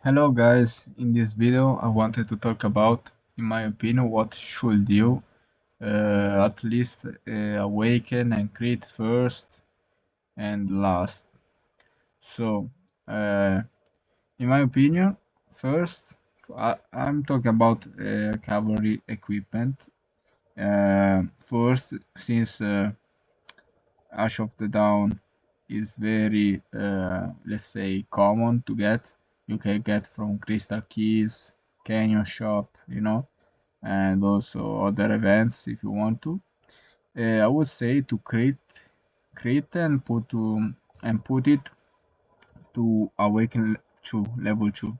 Hello guys, in this video I wanted to talk about, in my opinion, what should you at least awaken and create first and last. So, uh, in my opinion, first, I'm talking about cavalry equipment. First, since Ash of the Dawn is very, let's say, common to get. You can get from Crystal Keys, Canyon Shop, and also other events if you want to. I would say to create and put it to awaken to level 2.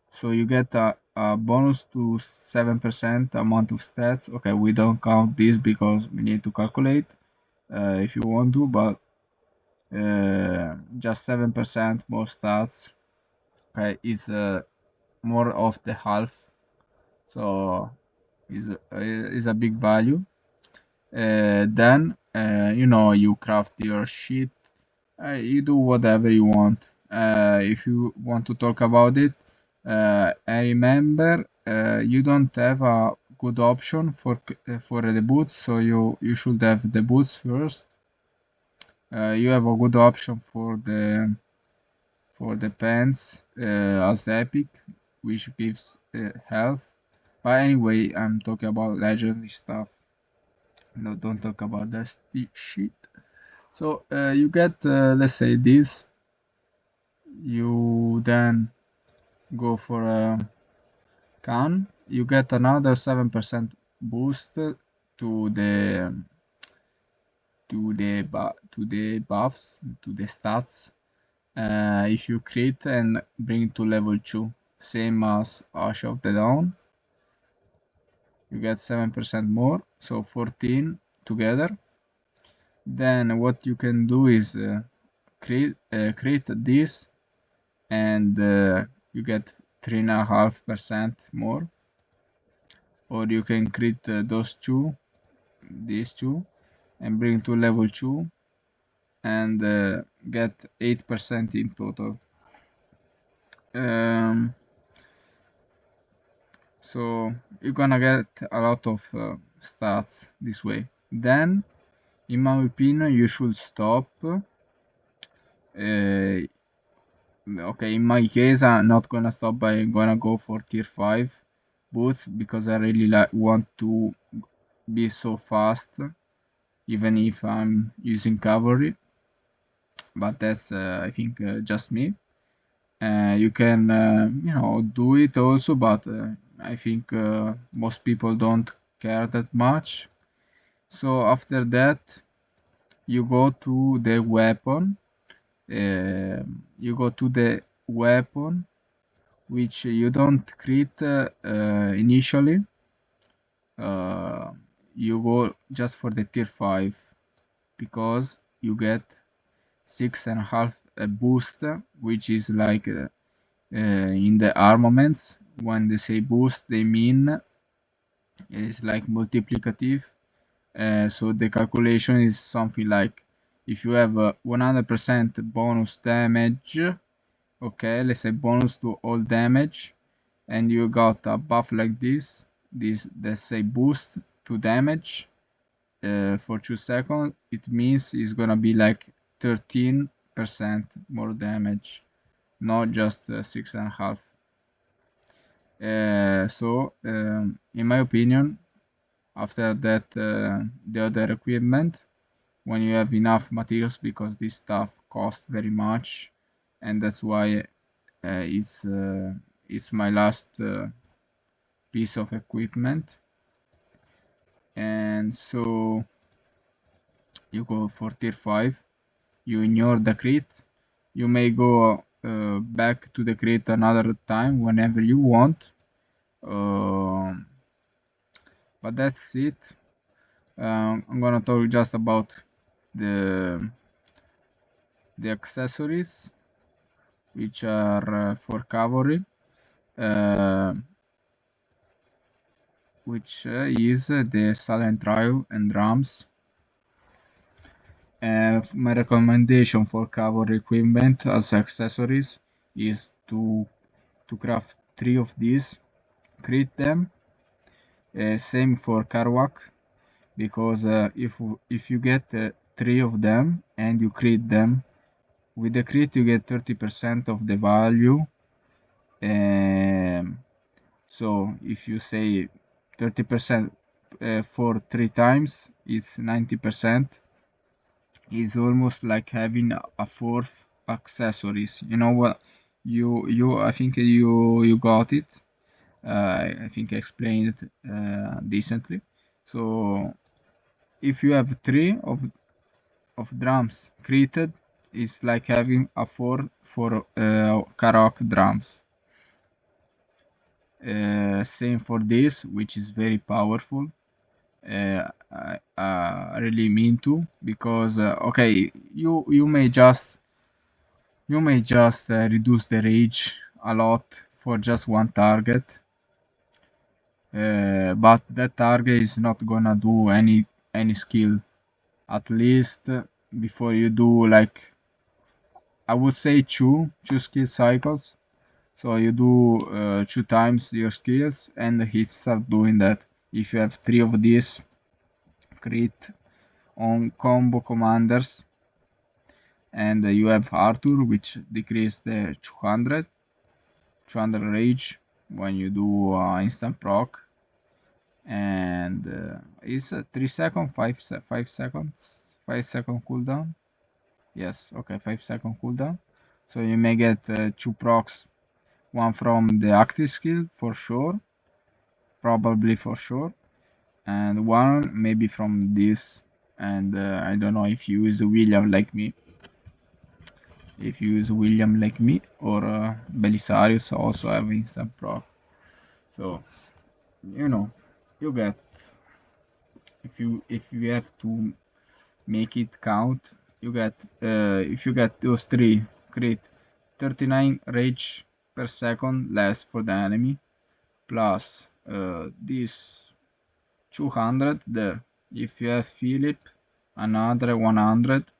So you get a bonus to 7% amount of stats. Okay, we don't count this because we need to calculate if you want to, but just 7% more stats. Okay, it's more of the half, so is a big value. Then you craft your shit. You do whatever you want. If you want to talk about it, I remember you don't have a good option for the boots, so you should have the boots first. You have a good option for the pants as epic, which gives health. But anyway, I'm talking about legendary stuff. No, don't talk about that shit. So you get, let's say this. You then go for a can. You get another 7% boost to the buffs, to the stats. If you crit and bring to level 2, same as Ash of the Dawn, you get 7% more, so 14 together. Then what you can do is create this, and you get 3.5% more, or you can create these two, and bring to level 2 and get 8% in total. So you're gonna get a lot of stats this way. Then, in my opinion, you should stop. Okay, in my case, I'm not gonna stop, but I'm gonna go for tier 5 boots because I really want to be so fast, even if I'm using cavalry. But that's, I think, just me. You can, do it also, but I think most people don't care that much. So after that, you go to the weapon. You go to the weapon, which you don't create initially. You go just for the tier 5 because you get 6.5 boost, which is like in the armaments. When they say boost, they mean it's like multiplicative. So the calculation is something like if you have 100% bonus damage, okay, let's say bonus to all damage, and you got a buff like this, let's say boost to damage for 2 seconds, it means it's gonna be like 13% more damage, not just 6.5. So in my opinion, after that, the other equipment, when you have enough materials, because this stuff costs very much, and that's why it's my last piece of equipment. And so you go for tier 5, you ignore the crit, you may go back to the crit another time whenever you want, but that's it. I'm gonna talk just about the accessories, which are for cavalry, which is the silent trial and drums. My recommendation for cavalry equipment as accessories is to to craft 3 of these, crit them. Same for Karwak, because if you get 3 of them and you crit them, with the crit you get 30% of the value. So if you say 30% for 3 times, it's 90%. It's almost like having a fourth accessories. You know what? You I think you got it. I think I explained it decently. So if you have 3 of drums created, it's like having a 4 for karaoke drums. Same for this, which is very powerful. I really mean to, because okay, you may just reduce the rage a lot for just one target, but that target is not gonna do any skill, at least before you do, like, I would say two skill cycles. So you do 2 times your skills and he start doing that. If you have 3 of these, crit on combo commanders, and you have Arthur, which decrease the 200 rage when you do instant proc, and it's 3 second, 5 seconds, 5 second cooldown. Yes, okay, 5 second cooldown. So you may get 2 procs, one from the active skill for sure, probably for sure, and one maybe from this. And I don't know if you use William like me. If you use William like me, or Belisarius also have instant proc. So you know, you get, if you have to make it count, you get if you get those 3 crit, 39 rage per second less for the enemy, plus this 200 there. If you have Philip, another 100.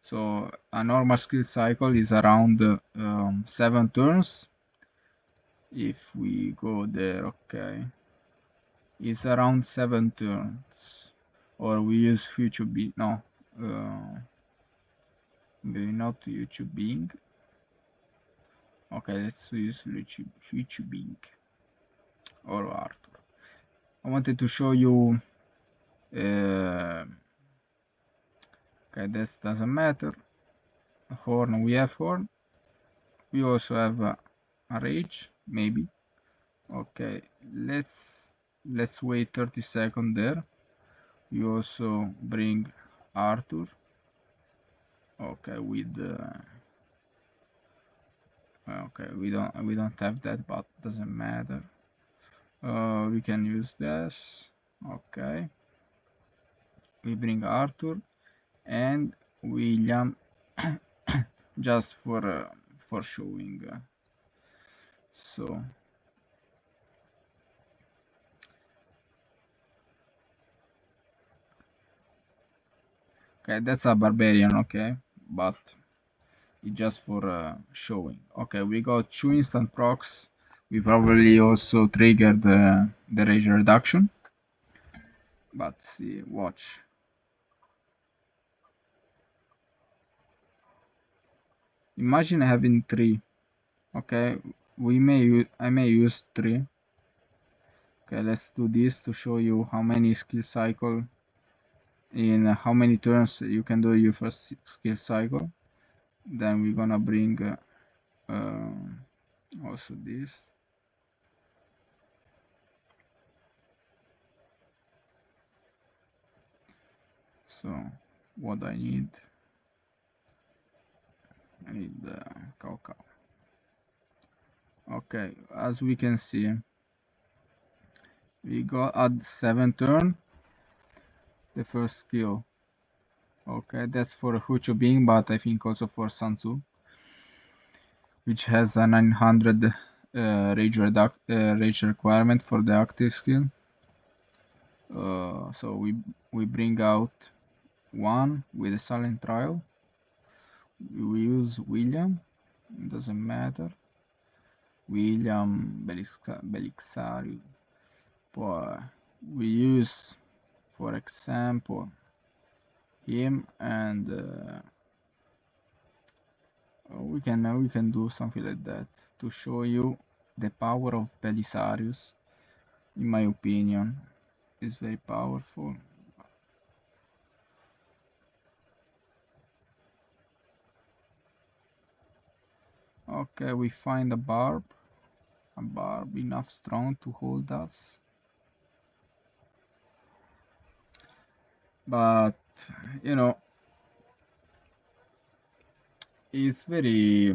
So a normal skill cycle is around 7 turns. If we go there, okay, it's around 7 turns. Or we use future being, no, maybe not YouTube being. Okay, let's use future being or Arthur. I wanted to show you. Okay, this doesn't matter. Horn, we have horn. We also have a rage, maybe. Okay, let's wait 30 seconds there. We also bring Arthur. Okay, with okay, we don't have that, but doesn't matter. We can use this. Okay, we bring Arthur and William just for showing. So okay, that's a barbarian. Okay, but it's just for showing. Okay, we got 2 instant procs. We probably also triggered the rage reduction. But see, watch. Imagine having 3. Okay, I may use 3. Okay, let's do this to show you how many skill cycle, in how many turns you can do your first skill cycle. Then we're gonna bring also this. So what I need the cow. Okay, as we can see, we got at 7 turn the first skill. Okay, that's for Hucho Bing, but I think also for Sansu, which has a 900 rage requirement for the active skill. So we bring out one with a silent trial, We use William, doesn't matter. William Belixari. But we use, for example, him, and we can do something like that to show you the power of Belisarius. In my opinion, is very powerful. Okay, we find a barb enough strong to hold us, but you know it's very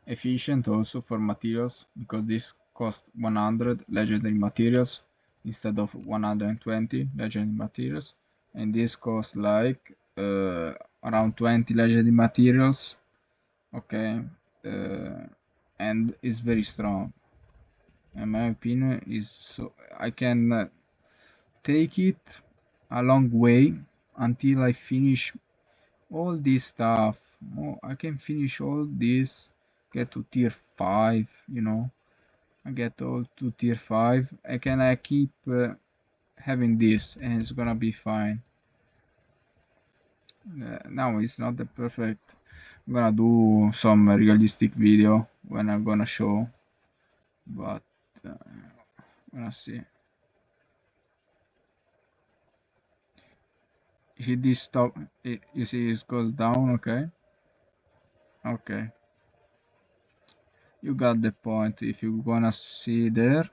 efficient also for materials, because this costs 100 legendary materials instead of 120 legendary materials, and this costs like around 20 legendary materials. Okay, and is very strong. In my opinion, is so I can take it a long way until I finish all this stuff. Oh, I can finish all this, get to tier 5, I get all to tier 5. I can keep having this, and it's gonna be fine. Now it's not the perfect. I'm gonna do some realistic video when I'm gonna show, but I'm gonna see. If this stop, you see it goes down. Okay, okay, you got the point. If you're gonna see there,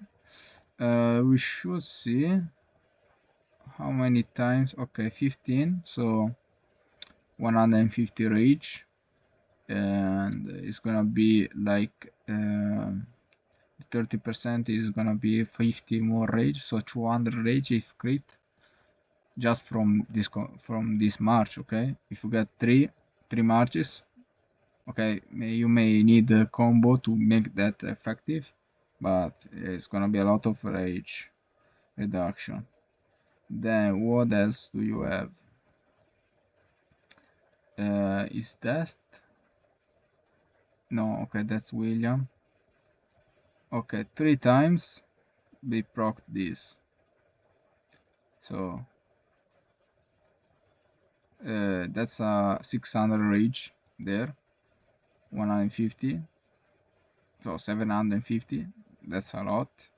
we should see how many times. Okay, 15, so 150 rage, and it's gonna be like 30% is gonna be 50 more rage, so 200 rage if crit, just from this march. Okay, if you get three marches, okay, you may need a combo to make that effective, but it's gonna be a lot of rage reduction. Then what else do you have? Is that no? Okay, that's William. Okay, 3 times we proc this, so that's a 600 rage there, 150, so 750. That's a lot.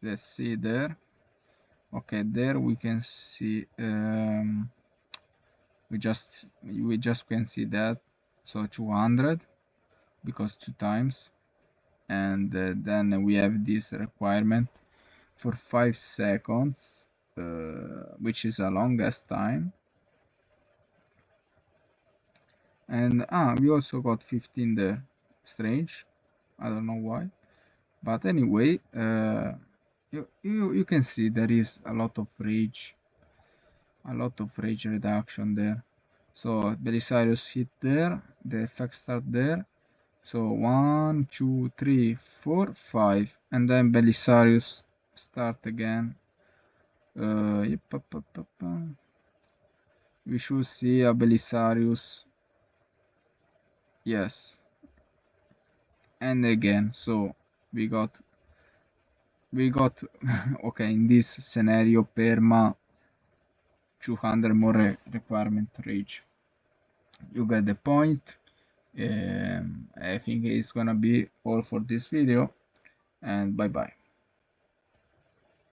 Let's see there. Okay, there we can see we just can see that, so 200 because 2 times, and then we have this requirement for 5 seconds, which is the longest time, and we also got 15 there. Strange, I don't know why, but anyway, you can see there is a lot of rage reduction there. So Belisarius hit there, the effects start there. So 1, 2, 3, 4, 5, and then Belisarius start again. We should see a Belisarius, yes, and again. So we got okay, in this scenario perma 200 more requirement rage. You get the point. I think it's gonna be all for this video, and bye bye.